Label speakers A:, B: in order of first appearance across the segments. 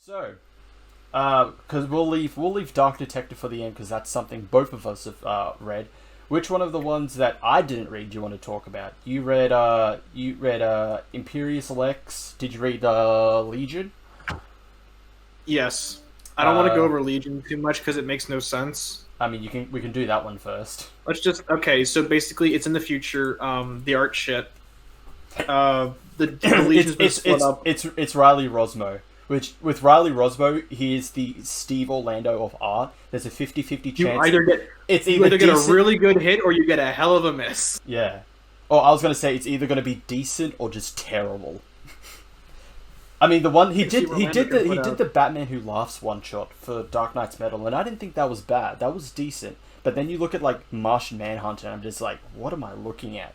A: So, because we'll leave Dark Detective for the end because that's something both of us have read. Which one of the ones that I didn't read do you want to talk about? You read Imperious Lex. Did you read Legion?
B: Yes. I don't want to go over Legion too much because it makes no sense.
A: I mean, we can do that one first.
B: Okay. So basically, it's in the future. The art shit. The Legion's been split up.
A: It's Riley Rosmo. Which, with Riley Rosmo, he is the Steve Orlando of art. There's a 50-50 chance.
B: You either get a really good hit or you get a hell of a miss.
A: Yeah. Oh, I was gonna say it's either gonna be decent or just terrible. I mean, the one he did the Batman Who Laughs one shot for Dark Knight's Metal, and I didn't think that was bad. That was decent. But then you look at like Martian Manhunter, and I'm just like, what am I looking at?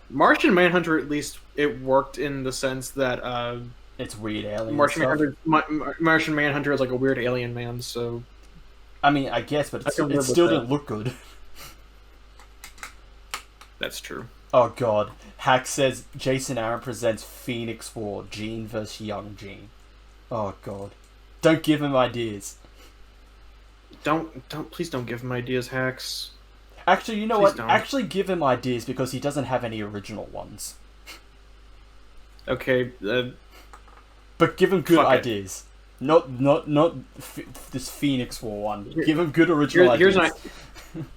B: Martian Manhunter, at least it worked in the sense that
A: it's weird alien.
B: Martian Manhunter is like a weird alien man. So,
A: I mean, I guess, but it still didn't look good.
B: That's true.
A: Oh god. Hack says Jason Aaron presents Phoenix War, Jean vs. Young Jean. Oh god. Don't give him ideas.
B: Please don't give him ideas, Hacks.
A: Actually, you know what? Don't. Actually give him ideas because he doesn't have any original ones.
B: Okay,
A: but give him good ideas. Not this Phoenix War one. Give him good original ideas.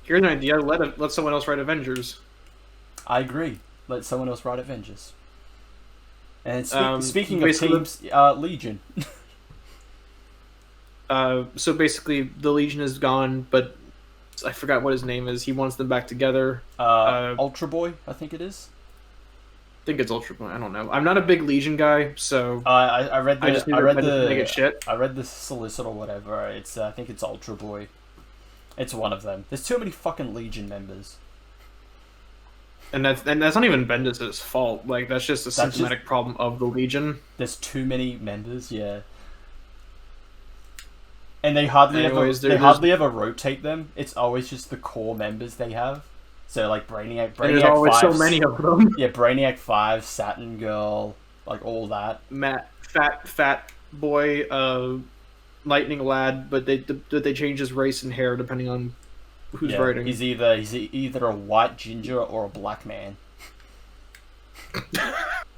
B: Here's an idea. Let someone else write Avengers.
A: I agree. Let someone else write Avengers. And speaking of teams, Legion.
B: So basically, the Legion is gone, but I forgot what his name is. He wants them back together.
A: Ultra Boy, I think it is.
B: I think it's Ultra Boy. I don't know. I'm not a big Legion guy, so
A: I read the solicit or whatever. I think it's Ultra Boy. It's one of them. There's too many fucking Legion members.
B: And that's not even Bendis' fault. Like that's just a symptomatic problem of the Legion.
A: There's too many members, yeah. And they hardly ever rotate them. It's always just the core members they have. So like Brainiac
B: there's always 5, so many of them.
A: Yeah, Brainiac 5, Saturn Girl, like all that.
B: Matt, fat boy, Lightning Lad, but they change his race and hair depending on who's writing.
A: He's either a white ginger or a black man.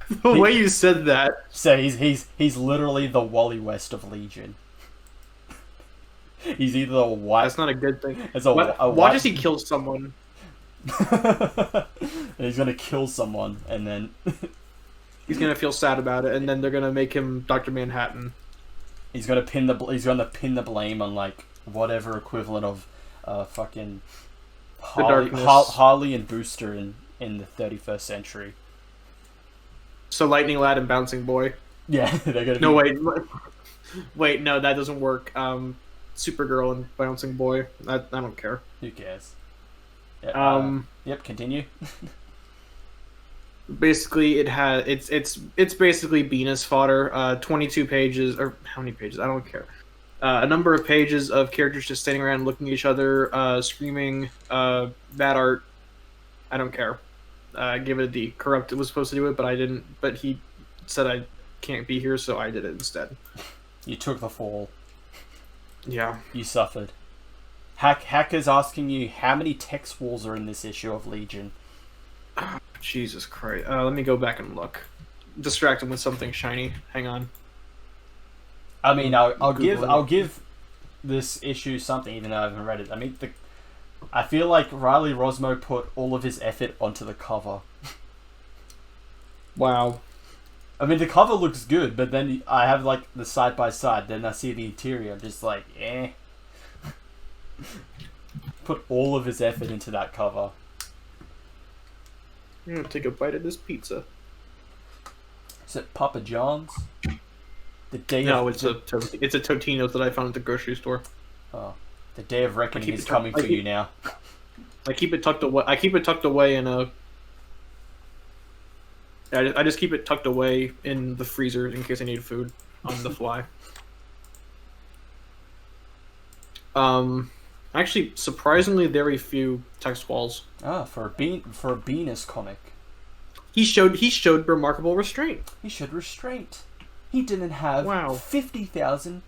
B: The way you said that.
A: So he's literally the Wally West of Legion. He's either a white.
B: That's not a good thing.
A: Why
B: does he kill someone?
A: He's gonna kill someone, and then
B: he's gonna feel sad about it, and then they're gonna make him Dr. Manhattan.
A: He's gonna pin the blame on like whatever equivalent of fucking Harley and Booster in the 31st century.
B: So Lightning Lad and Bouncing Boy.
A: Yeah, they're gonna.
B: No wait, no, that doesn't work. Supergirl and Bouncing Boy. I don't care.
A: Who cares? Yeah, yep. Continue.
B: Basically, it's basically Venus fodder. 22 pages, or how many pages? I don't care. A number of pages of characters just standing around looking at each other, screaming, bad art. I don't care. Give it a D. Corrupt was supposed to do it, but I didn't. But he said I can't be here, so I did it instead.
A: You took the fall.
B: Yeah.
A: You suffered. Hacker's asking you how many text walls are in this issue of Legion.
B: Oh, Jesus Christ. Let me go back and look. Distract him with something shiny. Hang on.
A: I mean, I'll give this issue something, even though I haven't read it. I mean, I feel like Riley Rosmo put all of his effort onto the cover.
B: Wow.
A: I mean, the cover looks good, but then I have like the side by side. Then I see the interior. I'm just like, eh. Put all of his effort into that cover.
B: I'm gonna take a bite of this pizza.
A: Is it Papa John's?
B: It's a Totino's that I found at the grocery store.
A: Oh, the day of reckoning is coming for you now.
B: I keep it tucked away. In a. I just keep it tucked away in the freezer in case I need food on the fly. Actually, surprisingly, very few text walls.
A: For a Venus comic.
B: He showed remarkable restraint.
A: He showed restraint. he didn't have 50,000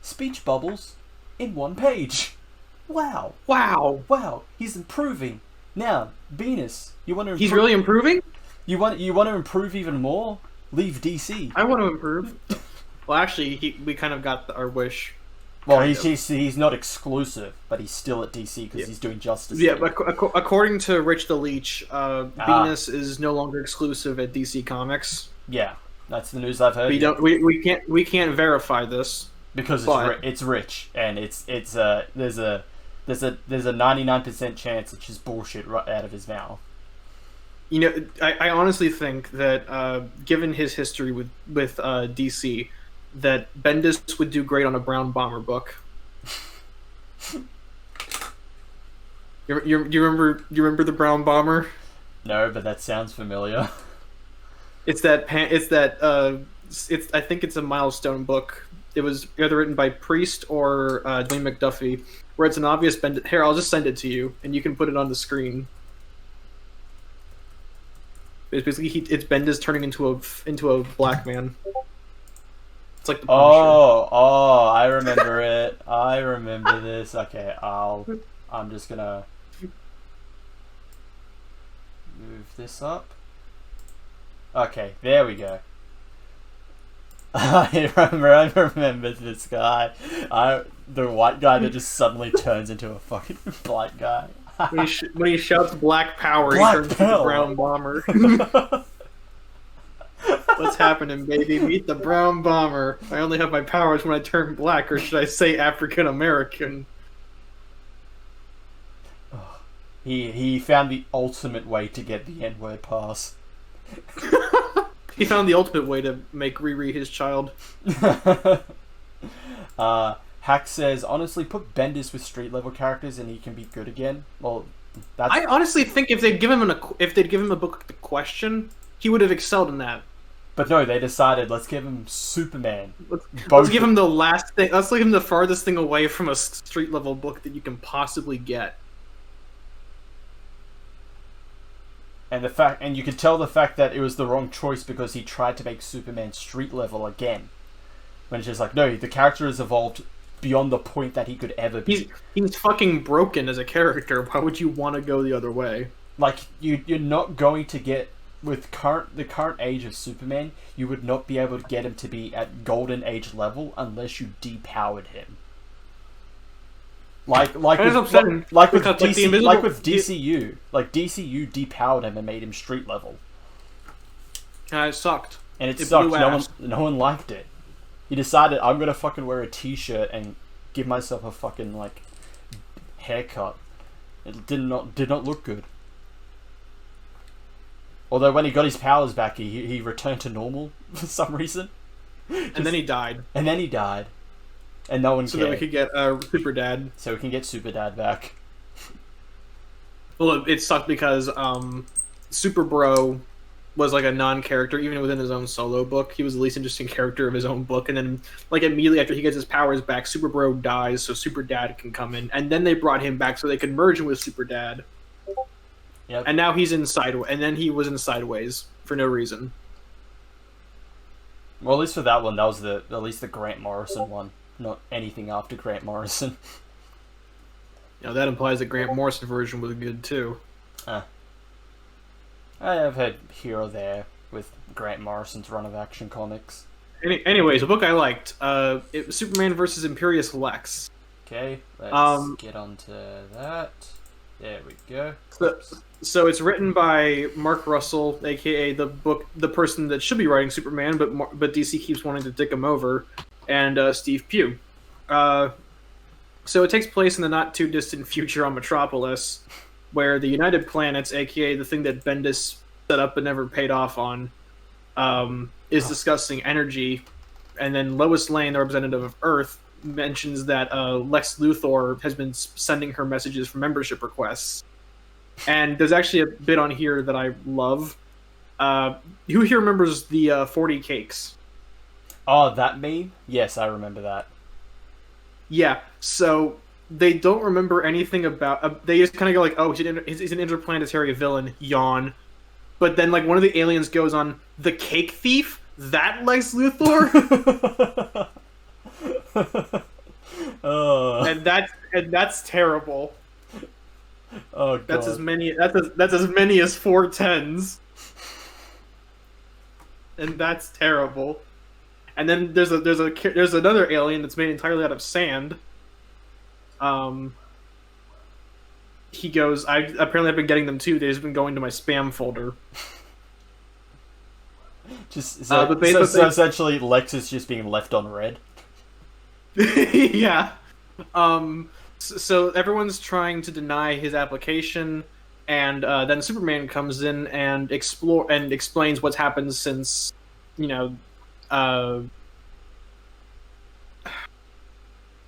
A: speech bubbles in one page. Wow. Wow. He's improving. Now, Venus, you want to improve?
B: He's really improving?
A: You want to improve even more? Leave DC.
B: I want to improve. Well, actually, we kind of got our wish.
A: Well, he's not exclusive, but he's still at DC because he's doing Justice League.
B: Yeah, but according to Rich the Leech, Venus is no longer exclusive at DC Comics.
A: Yeah, that's the news I've heard.
B: We can't verify this
A: because it's Rich, and there's a 99% chance it's just bullshit right out of his mouth.
B: You know, I honestly think that given his history with DC, that Bendis would do great on a Brown Bomber book. You remember the Brown Bomber?
A: No, but that sounds familiar.
B: I think it's a milestone book. It was either written by Priest or Dwayne McDuffie, where it's an obvious Bendis. Here, I'll just send it to you, and you can put it on the screen. It's basically it's Bendis turning into a black man. It's like the Punisher.
A: I remember it. I remember this. Okay, I'm just gonna move this up. Okay, there we go. I remember this guy. The white guy that just suddenly turns into a fucking black guy.
B: When he shouts "Black Power," he turns into the Brown Bomber. What's happening, baby? Meet the Brown Bomber. I only have my powers when I turn black, or should I say African American?
A: He found the ultimate way to get the N-word pass.
B: He found the ultimate way to make Riri his child.
A: Hack says, honestly, put Bendis with street level characters and he can be good again. Well,
B: I honestly think if they'd give him a book The Question, he would have excelled in that.
A: But no, they decided, let's give him Superman.
B: Let's give him the last thing. Let's give him the farthest thing away from a street level book that you can possibly get.
A: And you could tell the fact that it was the wrong choice because he tried to make Superman street level again. When it's just like, no, the character has evolved beyond the point that he could ever be.
B: He's fucking broken as a character. Why would you want to go the other way?
A: Like, you're not going to get... With the current age of Superman, you would not be able to get him to be at Golden Age level unless you depowered him. Like with DCU. Like, DCU depowered him and made him street level.
B: It sucked.
A: And it sucked. No one liked it. He decided, I'm gonna fucking wear a t-shirt and give myself a fucking, like, haircut. It did not look good. Although when he got his powers back, he returned to normal for some reason.
B: And then he died.
A: And no one cared.
B: So that we could get Super Dad.
A: So we can get Super Dad back.
B: Well, it sucked because Super Bro was like a non-character, even within his own solo book. He was the least interesting character of his own book. And then, like, immediately after he gets his powers back, Super Bro dies, so Super Dad can come in. And then they brought him back so they could merge him with Super Dad.
A: Yep.
B: And now he's in Sideways, and then he was in Sideways for no reason.
A: Well, at least for that one, that was at least the Grant Morrison one, not anything after Grant Morrison.
B: You know, that implies that Grant Morrison version was good too.
A: I have had here or there with Grant Morrison's run of Action Comics.
B: Anyways, a book I liked. It was Superman versus Imperious Lex.
A: Okay, let's get onto that. There we go.
B: So it's written by Mark Russell, aka the person that should be writing Superman, but DC keeps wanting to dick him over, and Steve Pugh. So it takes place in the not too distant future on Metropolis, where the United Planets, aka the thing that Bendis set up but never paid off on, is discussing energy, and then Lois Lane, the representative of Earth, mentions that Lex Luthor has been sending her messages for membership requests. And there's actually a bit on here that I love. Who here remembers the 40 cakes?
A: Oh, that meme? Yes, I remember that.
B: Yeah, so they don't remember anything about... they just kind of go like, oh, he's an interplanetary villain, yawn. But then, like, one of the aliens goes on, the cake thief? That Lex Luthor? and that's terrible.
A: Oh god.
B: That's as many as 4 10s. And that's terrible. And then there's another alien that's made entirely out of sand. He goes, I've been getting them too. They've just been going to my spam folder.
A: So essentially, Lex is just being left on red.
B: Yeah. So everyone's trying to deny his application, and then Superman comes in and explains what's happened since,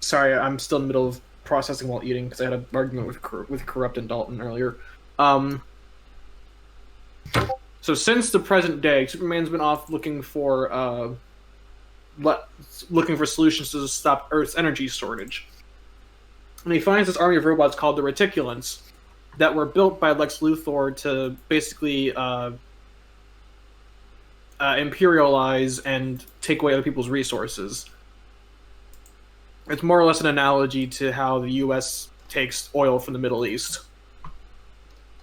B: sorry, I'm still in the middle of processing while eating because I had an argument with Corrupt and Dalton earlier. So since the present day, Superman's been off looking for solutions to stop Earth's energy shortage. And he finds this army of robots called the Reticulants that were built by Lex Luthor to basically imperialize and take away other people's resources. It's more or less an analogy to how the U.S. takes oil from the Middle East.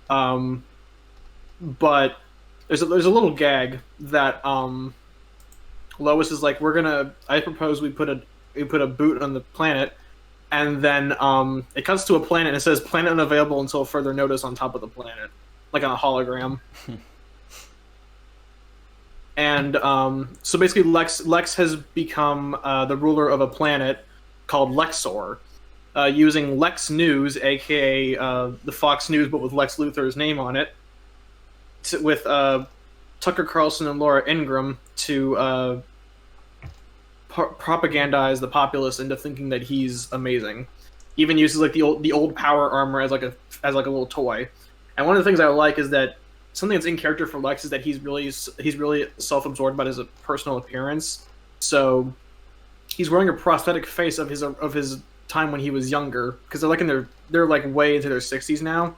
B: But there's a little gag that Lois is like, I propose we put a boot on the planet, and then it cuts to a planet and it says planet unavailable until further notice on top of the planet, like on a hologram. And so basically Lex has become the ruler of a planet called Lexor, using Lex News, aka the Fox News, but with Lex Luthor's name on it, with Tucker Carlson and Laura Ingraham to propagandize the populace into thinking that he's amazing. Even uses like the old power armor as like a little toy. And one of the things I like is that something that's in character for Lex is that he's really self-absorbed about his personal appearance. So he's wearing a prosthetic face of his time when he was younger, because they're like way into their 60s now.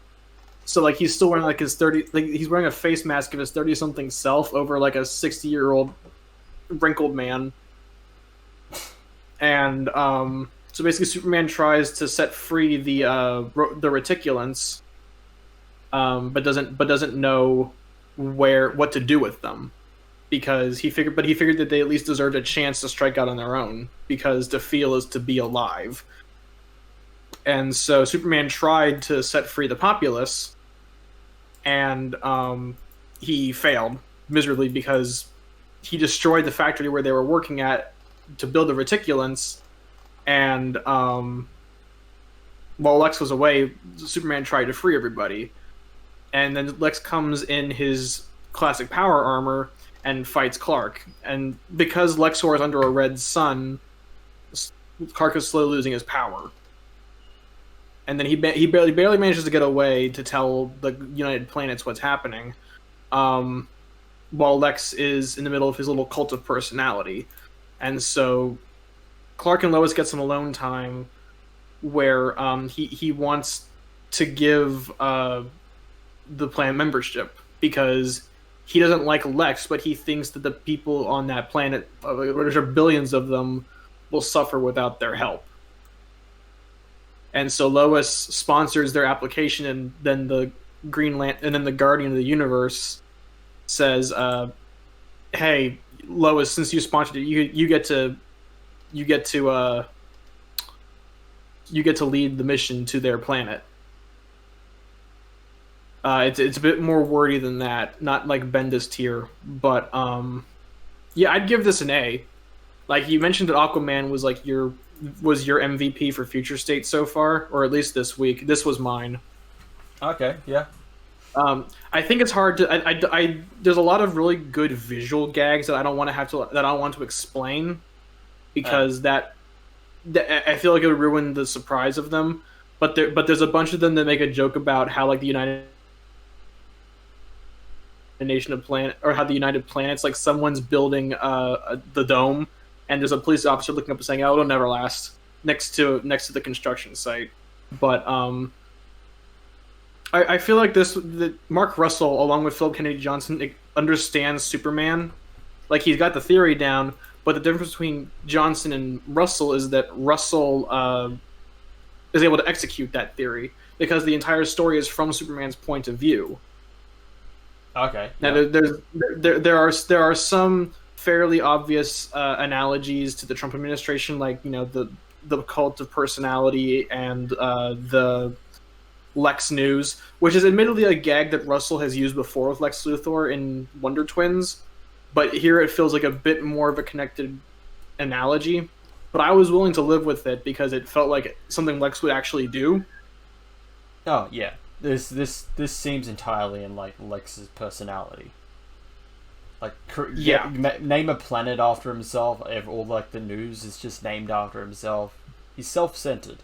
B: So like he's still wearing like his 30, like he's wearing a face mask of his 30-something self over like a 60-year-old wrinkled man. And so basically Superman tries to set free the Reticulants, but doesn't know what to do with them, because he figured that they at least deserved a chance to strike out on their own, because to feel is to be alive. And so Superman tried to set free the populace, and he failed miserably because he destroyed the factory where they were working at to build the Reticulants. And while Lex was away, Superman tried to free everybody. And then Lex comes in his classic power armor and fights Clark. And because Lexor is under a red sun, Clark is slowly losing his power. And then he barely manages to get away to tell the United Planets what's happening, while Lex is in the middle of his little cult of personality. And so Clark and Lois get some alone time where he wants to give the planet membership, because he doesn't like Lex, but he thinks that the people on that planet, there are billions of them, will suffer without their help. And so Lois sponsors their application, and then the the Guardian of the Universe says, "Hey, Lois, since you sponsored it, you get to lead the mission to their planet." It's a bit more wordy than that, not like Bendis tier, but yeah, I'd give this an A. Like, you mentioned that Aquaman was like your MVP for Future State so far, or at least this week. This was mine.
A: Okay, yeah.
B: I think it's hard to. There's a lot of really good visual gags that I don't want to explain, because that I feel like it would ruin the surprise of them. But there's a bunch of them that make a joke about how like the United Planets, like someone's building the dome, and there's a police officer looking up and saying, "Oh, it'll never last," next to the construction site. But I feel like that Mark Russell, along with Philip Kennedy Johnson, understands Superman, Like he's got the theory down, but the difference between Johnson and Russell is that Russell is able to execute that theory because the entire story is from Superman's point of view.
A: Okay.
B: Now there are some fairly obvious analogies to the Trump administration, like the cult of personality and the Lex News, which is admittedly a gag that Russell has used before with Lex Luthor in Wonder Twins, but here it feels like a bit more of a connected analogy. But I was willing to live with it because it felt like something Lex would actually do.
A: Oh yeah, this seems entirely in like Lex's personality. Like name a planet after himself. All like the news is just named after himself. He's self-centered.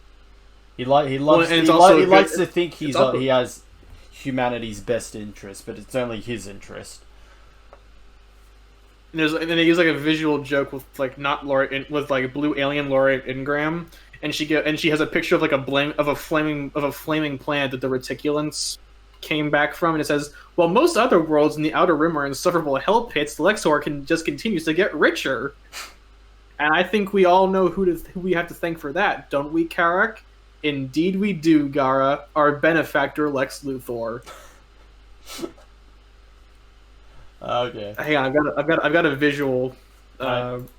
A: He likes to think he has humanity's best interest, but it's only his interest.
B: And they use like a visual joke with like not Laura with like blue alien Laura Ingram, and she has a picture of like a flaming planet that the reticulants came back from, and it says, "Well, most other worlds in the Outer Rim are insufferable hell pits. Lexor continues to get richer." And I think we all know who we have to thank for that, don't we, Karak? Indeed, we do, Gara, our benefactor Lex Luthor.
A: Okay.
B: Hang on, I've got a visual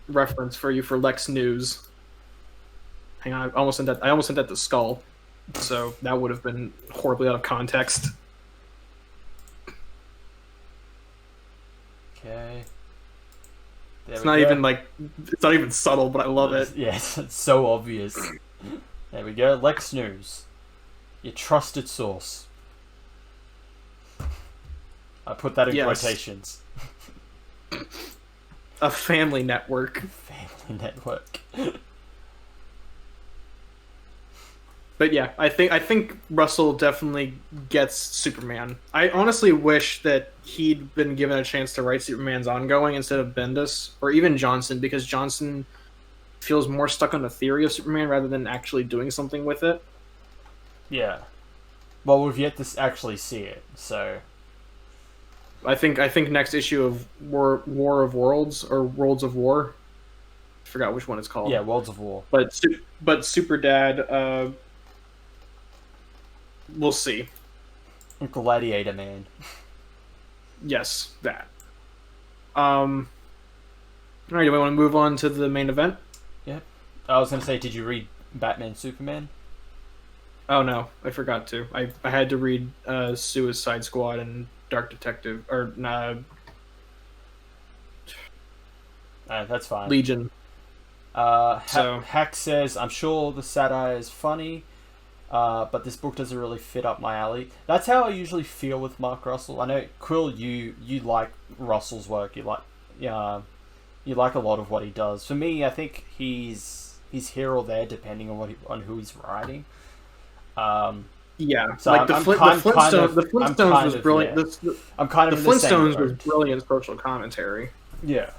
B: reference for you for Lex News. Hang on, I almost sent that to Skull, so that would have been horribly out of context.
A: Okay.
B: It's not even subtle, but I love it.
A: Yes, it's so obvious. There we go. Lex News, your trusted source. I put that in quotations.
B: A family network.
A: Family network.
B: But yeah, I think Russell definitely gets Superman. I honestly wish that he'd been given a chance to write Superman's ongoing instead of Bendis, or even Johnson, because Johnson feels more stuck on the theory of Superman rather than actually doing something with it.
A: Yeah. Well, we've yet to actually see it, so...
B: I think next issue of War of Worlds, or Worlds of War, I forgot which one it's called.
A: Yeah, Worlds of War.
B: But Super Dad, we'll see.
A: Gladiator Man.
B: Yes, that. Alright, do we want to move on to the main event?
A: Yeah. I was going to say, did you read Batman Superman?
B: Oh no, I forgot to. I had to read Suicide Squad and Dark Detective, or
A: that's fine.
B: Legion.
A: Hack says, I'm sure the satire is funny, but this book doesn't really fit up my alley. That's how I usually feel with Mark Russell. I know, Quill, you like Russell's work. You like a lot of what he does. For me, I think he's here or there depending on who he's writing.
B: Yeah,
A: so
B: like the Flintstones was brilliant.
A: I'm kind of
B: the Flintstones was brilliant social commentary.
A: Yeah,